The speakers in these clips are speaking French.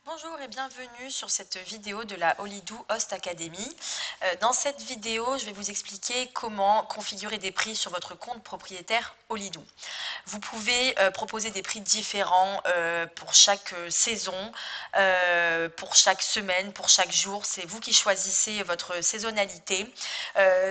Bonjour et bienvenue sur cette vidéo de la Holidoo Host Academy. Dans cette vidéo, je vais vous expliquer comment configurer des prix sur votre compte propriétaire Holidoo. Vous pouvez proposer des prix différents pour chaque saison, pour chaque semaine, pour chaque jour. C'est vous qui choisissez votre saisonnalité.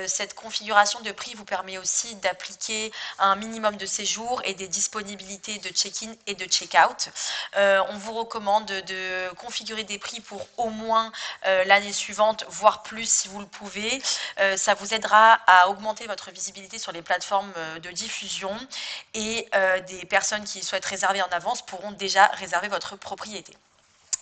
Cette configuration de prix vous permet aussi d'appliquer un minimum de séjour et des disponibilités de check-in et de check-out. On vous recommande de configurer des prix pour au moins l'année suivante, voire plus si vous le pouvez. Ça vous aidera à augmenter votre visibilité sur les plateformes de diffusion et des personnes qui souhaitent réserver en avance pourront déjà réserver votre propriété.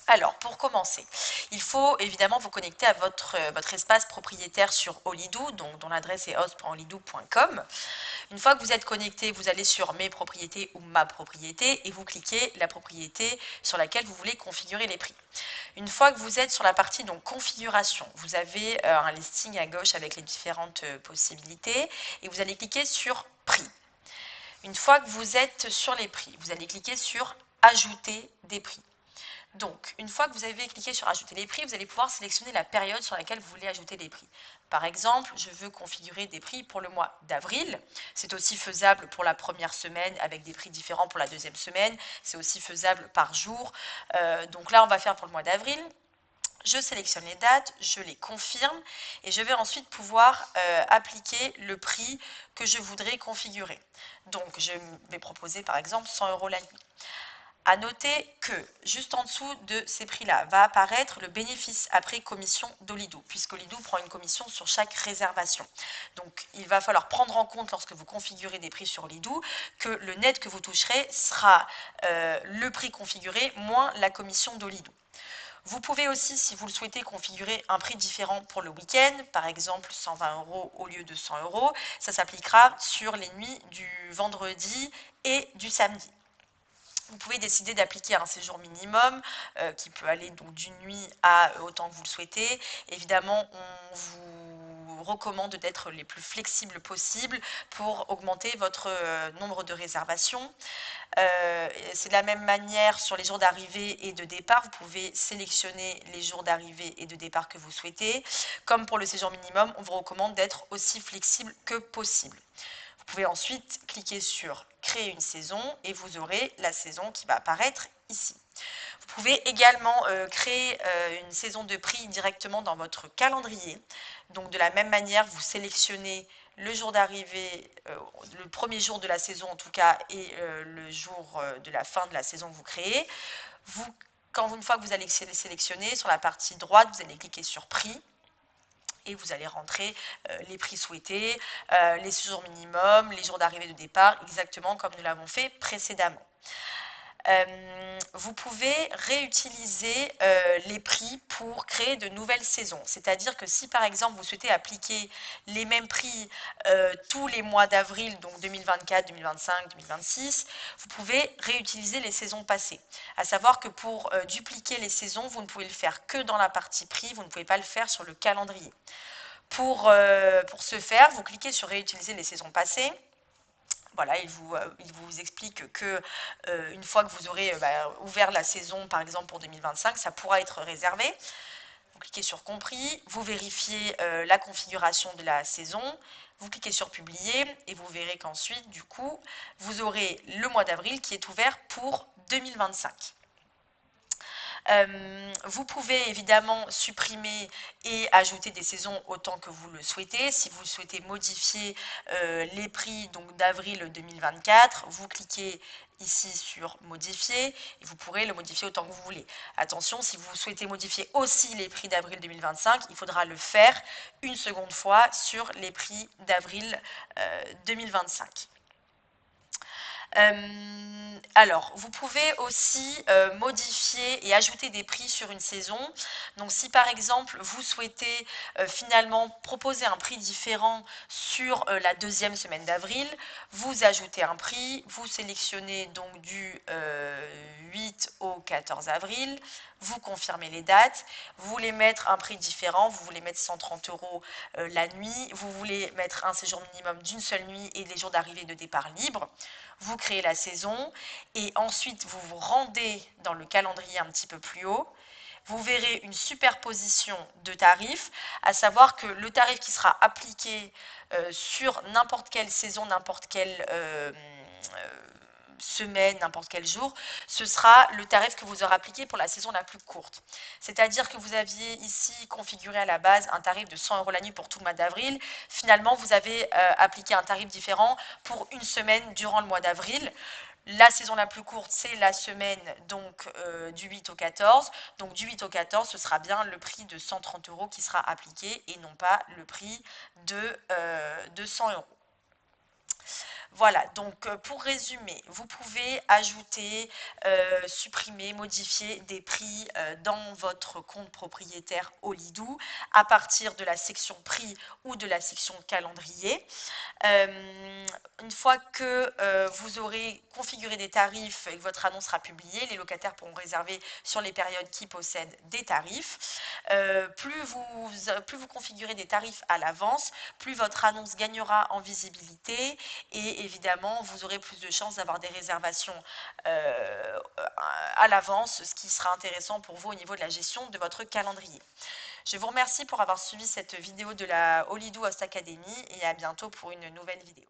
Alors, pour commencer, il faut évidemment vous connecter à votre espace propriétaire sur Holidoo, dont l'adresse est host.holidoo.com. Une fois que vous êtes connecté, vous allez sur Mes propriétés ou Ma propriété et vous cliquez la propriété sur laquelle vous voulez configurer les prix. Une fois que vous êtes sur la partie donc configuration, vous avez un listing à gauche avec les différentes possibilités et vous allez cliquer sur Prix. Une fois que vous êtes sur les prix, vous allez cliquer sur Ajouter des prix. Donc, une fois que vous avez cliqué sur Ajouter les prix, vous allez pouvoir sélectionner la période sur laquelle vous voulez ajouter les prix. Par exemple, je veux configurer des prix pour le mois d'avril. C'est aussi faisable pour la première semaine avec des prix différents pour la deuxième semaine. C'est aussi faisable par jour. Donc là, on va faire pour le mois d'avril. Je sélectionne les dates, je les confirme et je vais ensuite pouvoir appliquer le prix que je voudrais configurer. Donc, je vais proposer par exemple 100 € la nuit. À noter que juste en dessous de ces prix-là va apparaître le bénéfice après commission d'Holidoo, puisque Holidoo prend une commission sur chaque réservation. Donc il va falloir prendre en compte lorsque vous configurez des prix sur Holidoo que le net que vous toucherez sera le prix configuré moins la commission d'Holidoo. Vous pouvez aussi, si vous le souhaitez, configurer un prix différent pour le week-end, par exemple 120 € au lieu de 100 €. Ça s'appliquera sur les nuits du vendredi et du samedi. Vous pouvez décider d'appliquer un séjour minimum qui peut aller donc d'une nuit à autant que vous le souhaitez. Évidemment, on vous recommande d'être les plus flexibles possible pour augmenter votre nombre de réservations. C'est de la même manière sur les jours d'arrivée et de départ. Vous pouvez sélectionner les jours d'arrivée et de départ que vous souhaitez. Comme pour le séjour minimum, on vous recommande d'être aussi flexible que possible. Vous pouvez ensuite cliquer sur Créer une saison et vous aurez la saison qui va apparaître ici. Vous pouvez également créer une saison de prix directement dans votre calendrier. Donc de la même manière, vous sélectionnez le jour d'arrivée, le premier jour de la saison en tout cas, et le jour de la fin de la saison que vous créez. Une fois que vous allez sélectionner, sur la partie droite, vous allez cliquer sur Prix et vous allez rentrer les prix souhaités, les séjours minimums, les jours d'arrivée de départ, exactement comme nous l'avons fait précédemment. Vous pouvez réutiliser les prix pour créer de nouvelles saisons. C'est-à-dire que si par exemple vous souhaitez appliquer les mêmes prix tous les mois d'avril, donc 2024, 2025, 2026, vous pouvez réutiliser les saisons passées. À savoir que pour dupliquer les saisons, vous ne pouvez le faire que dans la partie prix, vous ne pouvez pas le faire sur le calendrier. Pour ce faire, vous cliquez sur réutiliser les saisons passées. Voilà, il vous explique que une fois que vous aurez ouvert la saison, par exemple pour 2025, ça pourra être réservé. Vous cliquez sur Compris, vous vérifiez la configuration de la saison, vous cliquez sur Publier et vous verrez qu'ensuite, du coup, vous aurez le mois d'avril qui est ouvert pour 2025. Vous pouvez évidemment supprimer et ajouter des saisons autant que vous le souhaitez. Si vous souhaitez modifier les prix d'avril 2024, vous cliquez ici sur modifier et vous pourrez le modifier autant que vous voulez. Attention, si vous souhaitez modifier aussi les prix d'avril 2025, il faudra le faire une seconde fois sur les prix d'avril 2025. Alors, vous pouvez aussi modifier et ajouter des prix sur une saison. Donc, si par exemple, vous souhaitez finalement proposer un prix différent sur la deuxième semaine d'avril, vous ajoutez un prix, vous sélectionnez donc du 8 au 14 avril, vous confirmez les dates, vous voulez mettre un prix différent, vous voulez mettre 130 € la nuit, vous voulez mettre un séjour minimum d'une seule nuit et les jours d'arrivée et de départ libres. Vous créez la saison et ensuite vous vous rendez dans le calendrier un petit peu plus haut vous verrez une superposition de tarifs, à savoir que le tarif qui sera appliqué sur n'importe quelle saison, n'importe quelle semaine, n'importe quel jour, ce sera le tarif que vous aurez appliqué pour la saison la plus courte. C'est-à-dire que vous aviez ici configuré à la base un tarif de 100 € la nuit pour tout le mois d'avril. Finalement, vous avez appliqué un tarif différent pour une semaine durant le mois d'avril. La saison la plus courte, c'est la semaine donc du 8 au 14. Donc du 8 au 14, ce sera bien le prix de 130 € qui sera appliqué et non pas le prix de 100 €. Voilà, donc pour résumer, vous pouvez ajouter, supprimer, modifier des prix dans votre compte propriétaire Holidoo à partir de la section prix ou de la section calendrier. Une fois que vous aurez configuré des tarifs et que votre annonce sera publiée, les locataires pourront réserver sur les périodes qui possèdent des tarifs. Plus vous configurez des tarifs à l'avance, plus votre annonce gagnera en visibilité et évidemment, vous aurez plus de chances d'avoir des réservations à l'avance, ce qui sera intéressant pour vous au niveau de la gestion de votre calendrier. Je vous remercie pour avoir suivi cette vidéo de la Holidoo Host Academy et à bientôt pour une nouvelle vidéo.